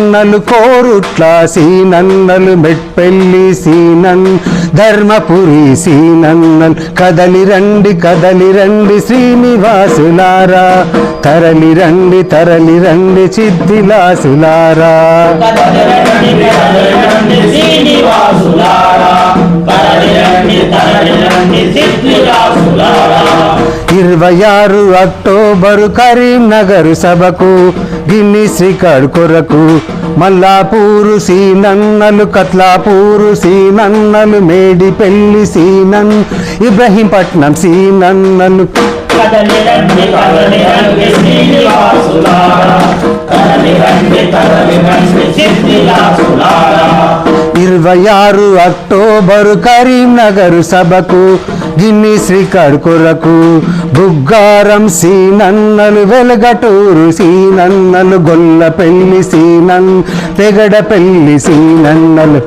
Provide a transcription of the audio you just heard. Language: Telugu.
సీనన్నలు కోరుట్ల సీనన్నలు మెట్పెల్లి సీనన్ ధర్మపురి సీనన్నలు కదలి రండి శ్రీనివాసులారా తరలి రండి చిద్దిలాసులారా ఇరవై 26 అక్టోబరు కరీంనగర్ సభకు గిన్నిస్ రికార్డ్ కొరకు మల్లాపూరు సీనన్నలు కత్లాపూరు సీనన్నలు మేడిపెల్లి సీనన్ ఇబ్రహీంపట్నం సీనన్నలు 26 అక్టోబరు కరీంనగర్ సభకు గిన్నిస్ రికార్డ్ కొరకు బుగ్గారం సీనన్నలు వెలగటూరు సీనన్నలు గొల్లపెల్లి సీనన్ పెగడపెల్లి సీనన్నలు